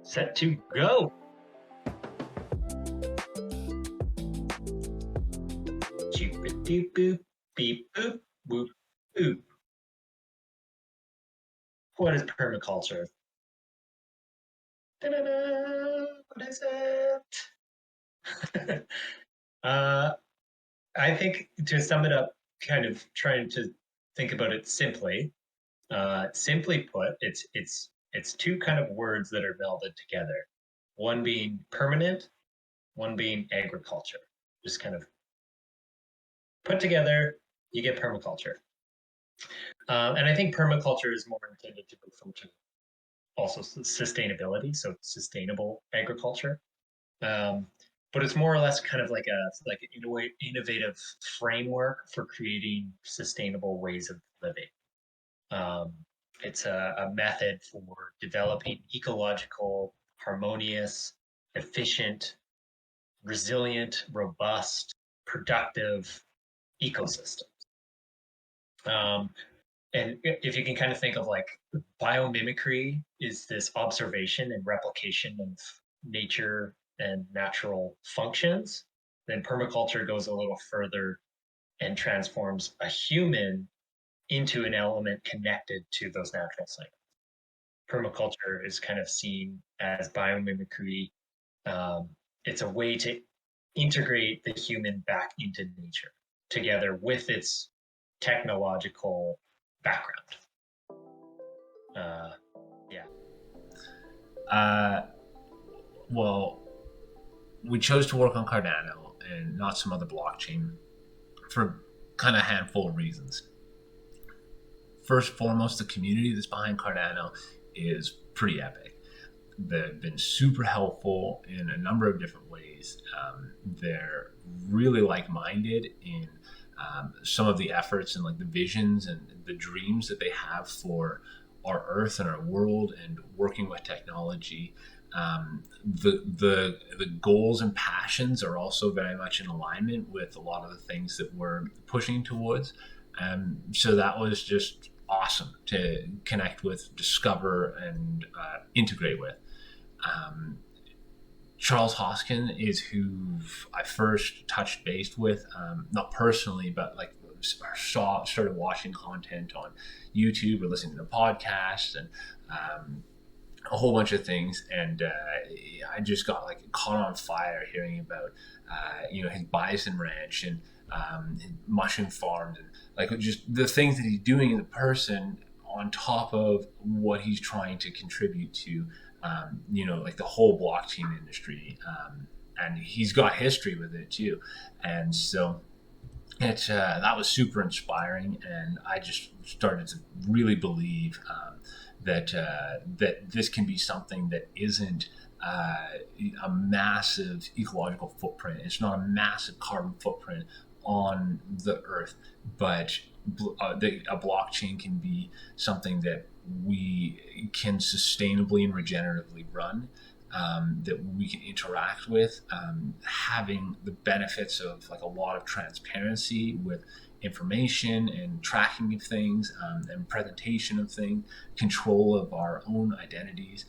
Set to go. Doop boop beep boop boop boop. What is permaculture? Da-da-da. What is it? I think to sum it up, kind of trying to think about it simply. Simply put, it's two kind of words that are melded together. One being permanent, one being agriculture. Just kind of put together, you get permaculture. And I think permaculture is more intended to refer to also sustainability, so sustainable agriculture. But it's more or less kind of like an innovative framework for creating sustainable ways of living. It's a method for developing ecological, harmonious, efficient, resilient, robust, productive ecosystems. And if you can kind of think of like biomimicry is this observation and replication of nature and natural functions, then permaculture goes a little further and transforms a human into an element connected to those natural cycles. Permaculture is kind of seen as biomimicry. It's a way to integrate the human back into nature together with its technological background. Yeah. Well, we chose to work on Cardano and not some other blockchain for kind of a handful of reasons. First and foremost, the community that's behind Cardano is pretty epic. They've been super helpful in a number of different ways. They're really like-minded in some of the efforts and like the visions and the dreams that they have for our Earth and our world and working with technology. The goals and passions are also very much in alignment with a lot of the things that we're pushing towards. So that was just awesome to connect with, discover, and integrate with. Charles Hoskin is who I first touched base with, not personally, but like started watching content on YouTube or listening to podcasts and a whole bunch of things. And I just got like caught on fire hearing about, his bison ranch and mushroom farms and like just the things that he's doing as a person on top of what he's trying to contribute to, like the whole blockchain industry. And he's got history with it too. And so that was super inspiring. And I just started to really believe that this can be something that isn't a massive ecological footprint. It's not a massive carbon footprint on the earth, but a blockchain can be something that we can sustainably and regeneratively run, that we can interact with, having the benefits of like a lot of transparency with information and tracking of things, and presentation of things, control of our own identities.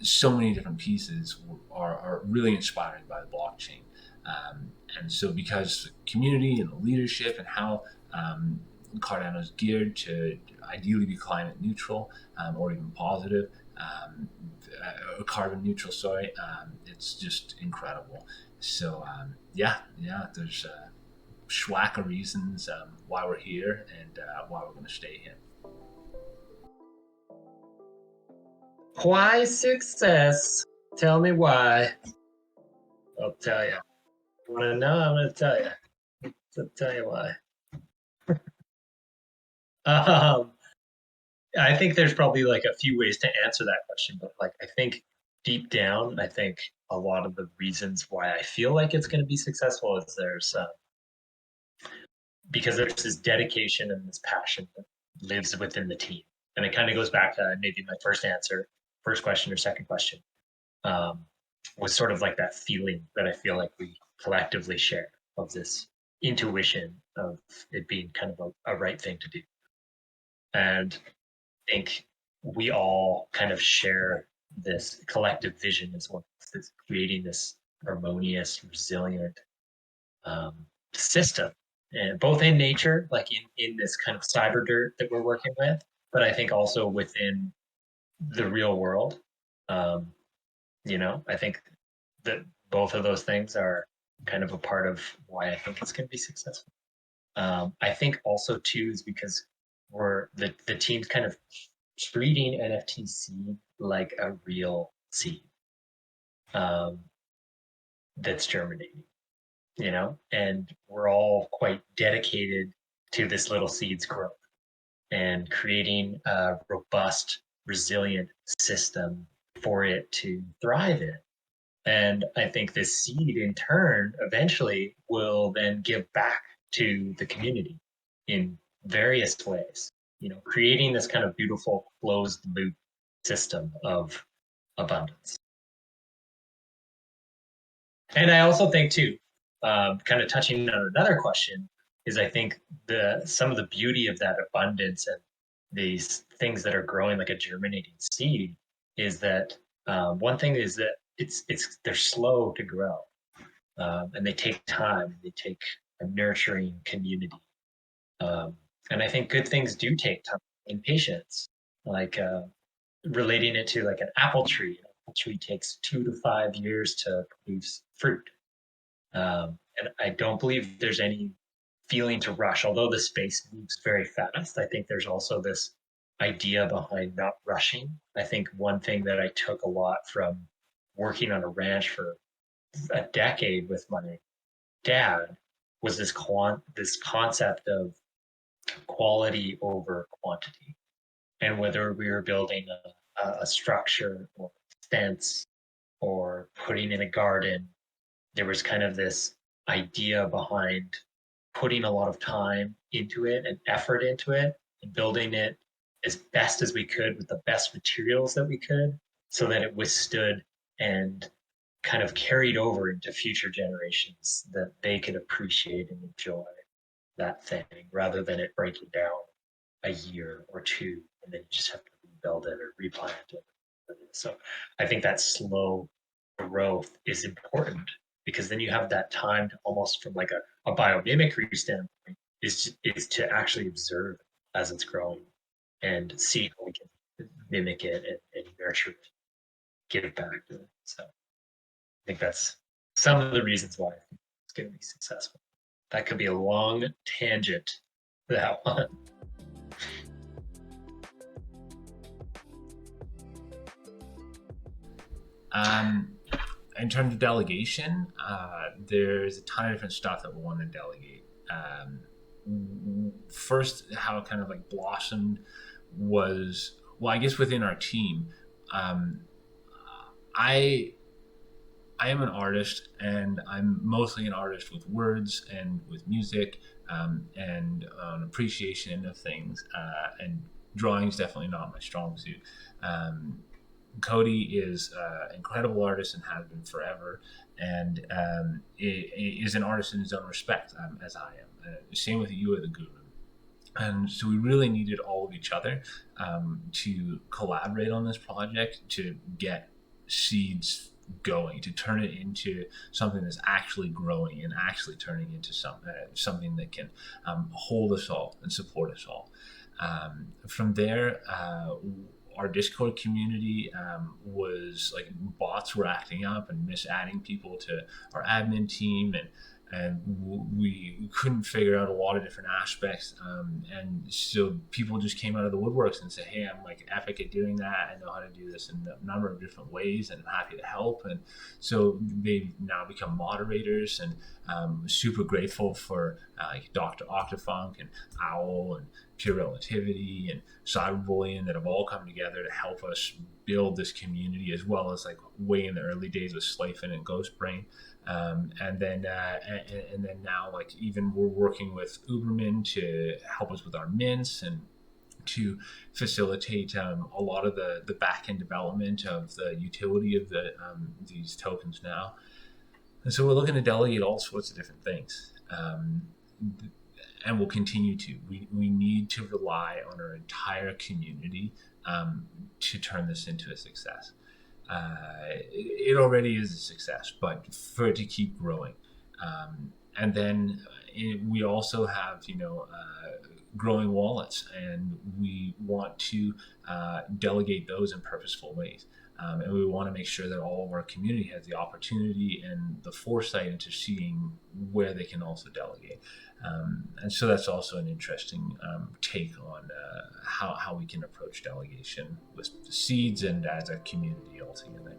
So many different pieces are really inspired by the blockchain. And so because the community and the leadership and how Cardano is geared to ideally be climate neutral, or even positive, carbon neutral, sorry, it's just incredible. So there's schwack of reasons why we're here and why we're going to stay here. Why success? Tell me why. I'll tell you. You want to know? I'm going to tell you. I'll tell you why. I think there's probably like a few ways to answer that question, but like I think deep down, I think a lot of the reasons why I feel like it's going to be successful is because there's this dedication and this passion that lives within the team, and it kind of goes back to maybe my first question or second question, was sort of like that feeling that I feel like we collectively share of this intuition of it being kind of a right thing to do. And I think we all kind of share this collective vision as well. It's creating this harmonious, resilient system, and both in nature, like in this kind of cyber dirt that we're working with, but I think also within the real world. Um, I think that both of those things are kind of a part of why I think it's going to be successful. I think also too is because we're the team's kind of treating NFT seed like a real seed um, that's germinating, and we're all quite dedicated to this little seed's growth and creating a robust, resilient system for it to thrive in. And I think this seed in turn eventually will then give back to the community in various ways, creating this kind of beautiful closed loop system of abundance. And I also think too, kind of touching on another question, is I think some of the beauty of that abundance and these things that are growing like a germinating seed is that one thing is that they're slow to grow, and they take time. They take a nurturing community, and I think good things do take time and patience. Like relating it to like an apple tree. An apple tree takes 2 to 5 years to produce fruit. And I don't believe there's any feeling to rush, although the space moves very fast. I think there's also this idea behind not rushing. I think one thing that I took a lot from working on a ranch for a decade with my dad was this concept of quality over quantity. And whether we were building a structure or fence or putting in a garden, there was kind of this idea behind putting a lot of time into it and effort into it and building it as best as we could with the best materials that we could so that it withstood and kind of carried over into future generations that they could appreciate and enjoy that thing rather than it breaking down a year or two and then you just have to rebuild it or replant it. So I think that slow growth is important because then you have that time to almost from like a biomimicry standpoint is to actually observe as it's growing and see how we can mimic it and nurture it, give it back to it. So I think that's some of the reasons why I think it's going to be successful. That could be a long tangent, that one. In terms of delegation, there's a ton of different stuff that we want to delegate. First, how it kind of like blossomed was, well, I guess within our team, I am an artist, and I'm mostly an artist with words and with music, and an appreciation of things. And drawing is definitely not my strong suit. Cody is an incredible artist and has been forever, and is an artist in his own respect, as I am. Same with you, the guru. And so we really needed all of each other to collaborate on this project to get seeds going, to turn it into something that's actually growing and actually turning into something that can hold us all and support us all. From there, our Discord community was like bots were acting up and misadding people to our admin team, and we couldn't figure out a lot of different aspects, and so people just came out of the woodworks and said, hey, I'm like epic at doing that, I know how to do this in a number of different ways and I'm happy to help. And so they've now become moderators, and super grateful for like Dr. Octafunk and Owl and Pure Relativity and Cyberbullying that have all come together to help us build this community, as well as like way in the early days with Slayfin and Ghostbrain. And then now, like, even we're working with Uberman to help us with our mints and to facilitate a lot of the back end development of the utility of these tokens now. And so we're looking to delegate all sorts of different things. And we'll continue to. We need to rely on our entire community to turn this into a success. it already is a success, but for it to keep growing. And then we also have, growing wallets, and we want to delegate those in purposeful ways. And we want to make sure that all of our community has the opportunity and the foresight into seeing where they can also delegate. And so that's also an interesting take on how we can approach delegation with the seeds and as a community altogether.